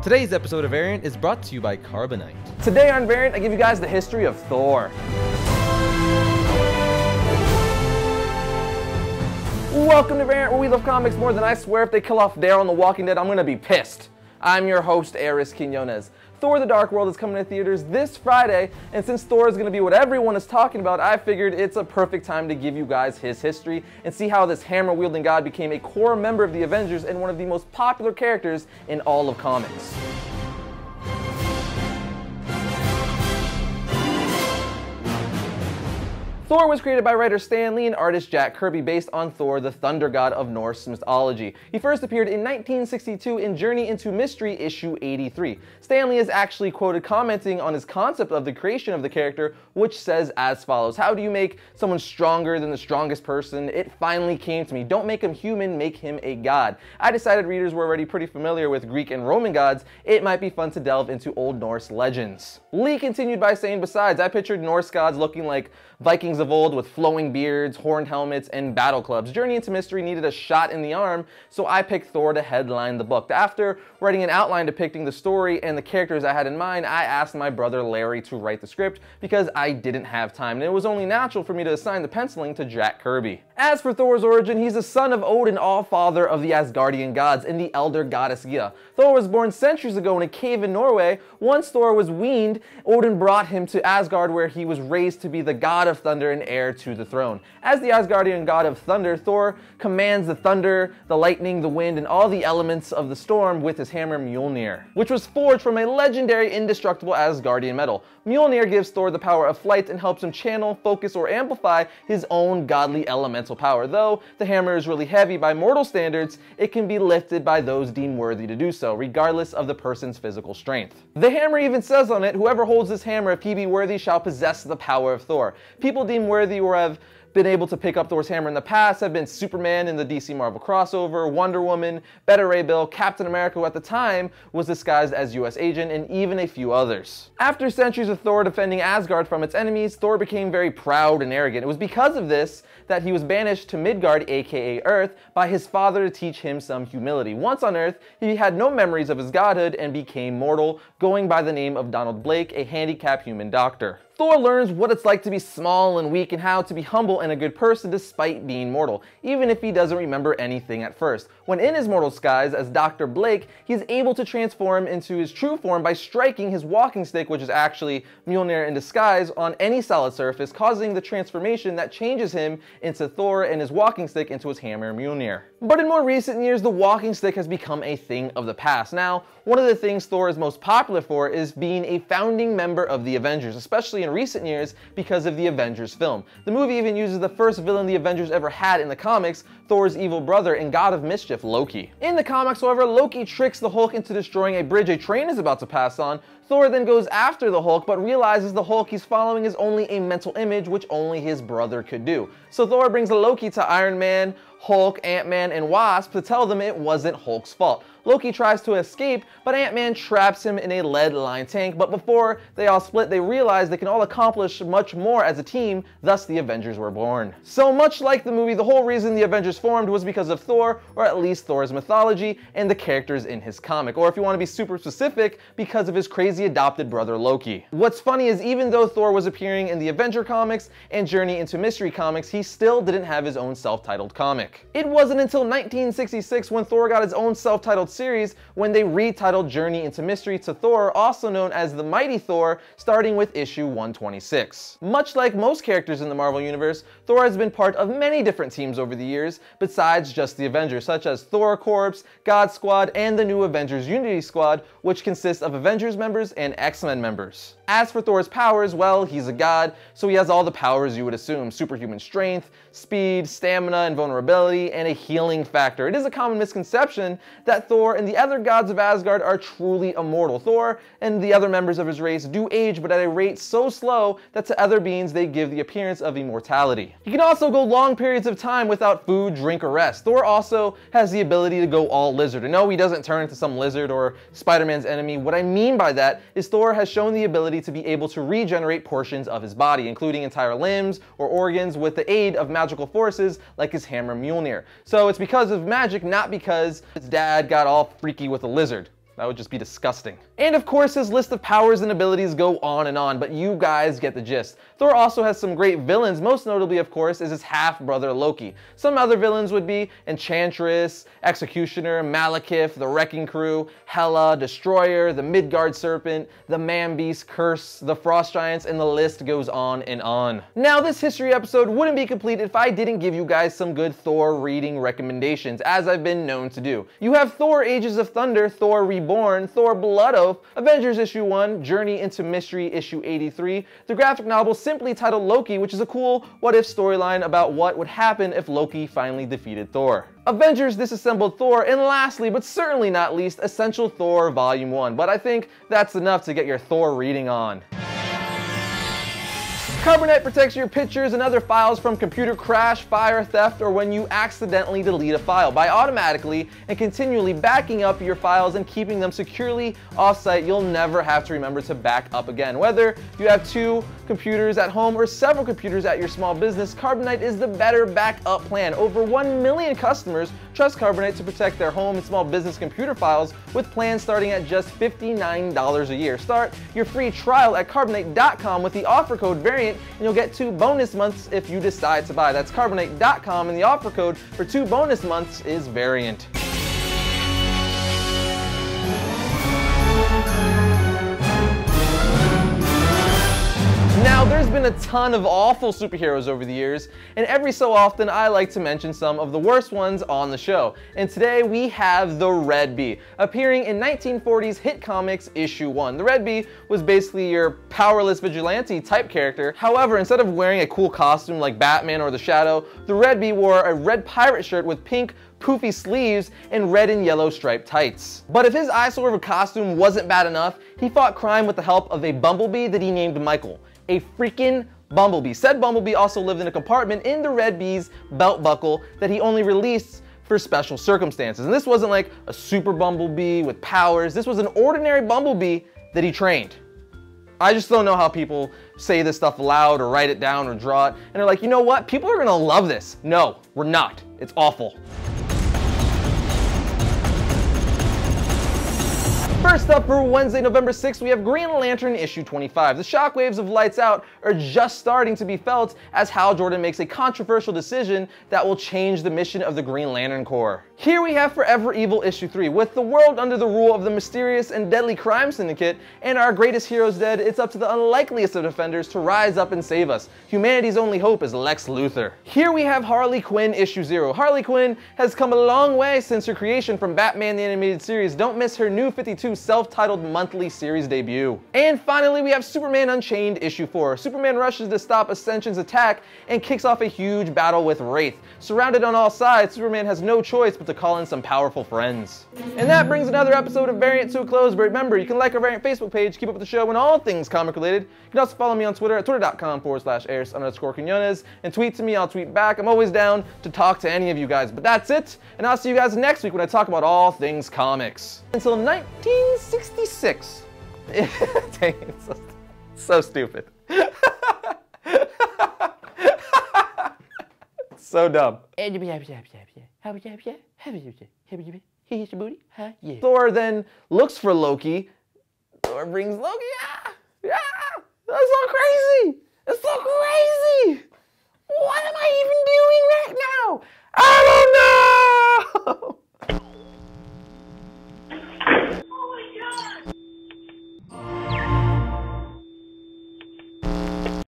Today's episode of Variant is brought to you by Carbonite. Today on Variant, I give you guys the history of Thor. Welcome to Variant, where we love comics more than I swear if they kill off Daryl in The Walking Dead, I'm gonna be pissed. I'm your host, Arris. Thor: The Dark World is coming to theaters this Friday, and since Thor is going to be what everyone is talking about, I figured it's a perfect time to give you guys his history and see how this hammer-wielding god became a core member of the Avengers and one of the most popular characters in all of comics. Thor was created by writer Stan Lee and artist Jack Kirby based on Thor, the thunder god of Norse mythology. He first appeared in 1962 in Journey into Mystery issue 83. Stan Lee is actually quoted commenting on his concept of the creation of the character, which says as follows: "How do you make someone stronger than the strongest person? It finally came to me. Don't make him human, make him a god. I decided readers were already pretty familiar with Greek and Roman gods. It might be fun to delve into Old Norse legends." Lee continued by saying, "Besides, I pictured Norse gods looking like Vikings of old with flowing beards, horned helmets, and battle clubs. Journey into Mystery needed a shot in the arm, so I picked Thor to headline the book. After writing an outline depicting the story and the characters I had in mind, I asked my brother Larry to write the script because I didn't have time, and it was only natural for me to assign the penciling to Jack Kirby." As for Thor's origin, he's the son of Odin, all-father of the Asgardian gods, and the elder goddess Gia. Thor was born centuries ago in a cave in Norway. Once Thor was weaned, Odin brought him to Asgard, where he was raised to be the god of thunder and heir to the throne. As the Asgardian god of thunder, Thor commands the thunder, the lightning, the wind, and all the elements of the storm with his hammer Mjolnir, which was forged from a legendary indestructible Asgardian metal. Mjolnir gives Thor the power of flight and helps him channel, focus, or amplify his own godly elemental power. Though the hammer is really heavy by mortal standards, it can be lifted by those deemed worthy to do so, regardless of the person's physical strength. The hammer even says on it, "Whoever holds this hammer, if he be worthy, shall possess the power of Thor." People deemed worthy or have been able to pick up Thor's hammer in the past have been Superman in the DC Marvel crossover, Wonder Woman, Beta Ray Bill, Captain America, who at the time was disguised as US agent, and even a few others. After centuries of Thor defending Asgard from its enemies, Thor became very proud and arrogant. It was because of this that he was banished to Midgard, aka Earth, by his father to teach him some humility. Once on Earth, he had no memories of his godhood and became mortal, going by the name of Donald Blake, a handicapped human doctor. Thor learns what it's like to be small and weak and how to be humble and a good person despite being mortal, even if he doesn't remember anything at first. When in his mortal disguise as Dr. Blake, he's able to transform into his true form by striking his walking stick, which is actually Mjolnir in disguise, on any solid surface, causing the transformation that changes him into Thor and his walking stick into his hammer Mjolnir. But in more recent years, the walking stick has become a thing of the past. Now, one of the things Thor is most popular for is being a founding member of the Avengers, especially in recent years because of the Avengers film. The movie even uses the first villain the Avengers ever had in the comics, Thor's evil brother and god of mischief, Loki. In the comics, however, Loki tricks the Hulk into destroying a bridge a train is about to pass on. Thor then goes after the Hulk, but realizes the Hulk he's following is only a mental image, which only his brother could do. So Thor brings Loki to Iron Man, Hulk, Ant-Man, and Wasp to tell them it wasn't Hulk's fault. Loki tries to escape, but Ant-Man traps him in a lead-lined tank, but before they all split, they realize they can all accomplish much more as a team, thus the Avengers were born. So much like the movie, the whole reason the Avengers formed was because of Thor, or at least Thor's mythology, and the characters in his comic, or if you want to be super specific, because of his crazy adopted brother Loki. What's funny is even though Thor was appearing in the Avenger comics and Journey into Mystery comics, he still didn't have his own self-titled comic. It wasn't until 1966 when Thor got his own self-titled series when they retitled Journey into Mystery to Thor, also known as The Mighty Thor, starting with issue 126. Much like most characters in the Marvel Universe, Thor has been part of many different teams over the years, besides just the Avengers, such as Thor Corps, God Squad, and the new Avengers Unity Squad, which consists of Avengers members and X-Men members. As for Thor's powers, well, he's a god, so he has all the powers you would assume: superhuman strength, speed, stamina, and vulnerability, and a healing factor. It is a common misconception that Thor and the other gods of Asgard are truly immortal. Thor and the other members of his race do age, but at a rate so slow that to other beings they give the appearance of immortality. He can also go long periods of time without food, drink, or rest. Thor also has the ability to go all lizard. And no, he doesn't turn into some lizard or Spider-Man's enemy. What I mean by that is Thor has shown the ability ability to be able to regenerate portions of his body, including entire limbs or organs, with the aid of magical forces like his hammer Mjolnir. So it's because of magic, not because his dad got all freaky with a lizard. That would just be disgusting. And of course, his list of powers and abilities go on, but you guys get the gist. Thor also has some great villains, most notably, of course, is his half-brother Loki. Some other villains would be Enchantress, Executioner, Malekith, the Wrecking Crew, Hela, Destroyer, the Midgard Serpent, the Man-Beast, Curse, the Frost Giants, and the list goes on and on. Now, this history episode wouldn't be complete if I didn't give you guys some good Thor reading recommendations, as I've been known to do. You have Thor Ages of Thunder, Thor Reborn, Thor Blood Oath, Avengers Issue 1, Journey into Mystery Issue 83, the graphic novel simply titled Loki, which is a cool what-if storyline about what would happen if Loki finally defeated Thor. Avengers Disassembled Thor, and lastly, but certainly not least, Essential Thor Volume 1. But I think that's enough to get your Thor reading on. Carbonite protects your pictures and other files from computer crash, fire, theft, or when you accidentally delete a file by automatically and continually backing up your files and keeping them securely off-site. You'll never have to remember to back up again. Whether you have 2 computers at home or several computers at your small business, Carbonite is the better backup plan. Over 1 million customers trust Carbonite to protect their home and small business computer files with plans starting at just $59 a year. Start your free trial at Carbonite.com with the offer code VARIANT, and you'll get 2 bonus months if you decide to buy. That's Carbonite.com, and the offer code for 2 bonus months is VARIANT. Now, there's been a ton of awful superheroes over the years, and every so often I like to mention some of the worst ones on the show. And today we have the Red Bee, appearing in 1940s hit comics issue 1. The Red Bee was basically your powerless vigilante type character. However, instead of wearing a cool costume like Batman or the Shadow, the Red Bee wore a red pirate shirt with pink poofy sleeves and red and yellow striped tights. But if his eyesore of a costume wasn't bad enough, he fought crime with the help of a bumblebee that he named Michael. A freaking bumblebee. Said bumblebee also lived in a compartment in the Red Bee's belt buckle that he only released for special circumstances. And this wasn't like a super bumblebee with powers. This was an ordinary bumblebee that he trained. I just don't know how people say this stuff aloud or write it down or draw it. And they're like, you know what? People are gonna love this. No, we're not. It's awful. First up, for Wednesday, November 6th, we have Green Lantern issue 25. The shockwaves of Lights Out are just starting to be felt as Hal Jordan makes a controversial decision that will change the mission of the Green Lantern Corps. Here we have Forever Evil issue 3. With the world under the rule of the mysterious and deadly crime syndicate and our greatest heroes dead, it's up to the unlikeliest of defenders to rise up and save us. Humanity's only hope is Lex Luthor. Here we have Harley Quinn issue 0. Harley Quinn has come a long way since her creation from Batman the Animated Series. Don't miss her new 52 self-titled monthly series debut. And finally, we have Superman Unchained issue 4. Superman rushes to stop Ascension's attack and kicks off a huge battle with Wraith. Surrounded on all sides, Superman has no choice but to call in some powerful friends. And that brings another episode of Variant to a close, but remember, you can like our Variant Facebook page, keep up with the show and all things comic related. You can also follow me on Twitter at twitter.com/Arris_Quinones and tweet to me, I'll tweet back. I'm always down to talk to any of you guys, but that's it, and I'll see you guys next week when I talk about all things comics. Until 1966. Dang, it's so stupid. So dumb. Thor then looks for Loki. Thor brings Loki. That's so crazy. It's so crazy. What am I even doing right now? I don't know.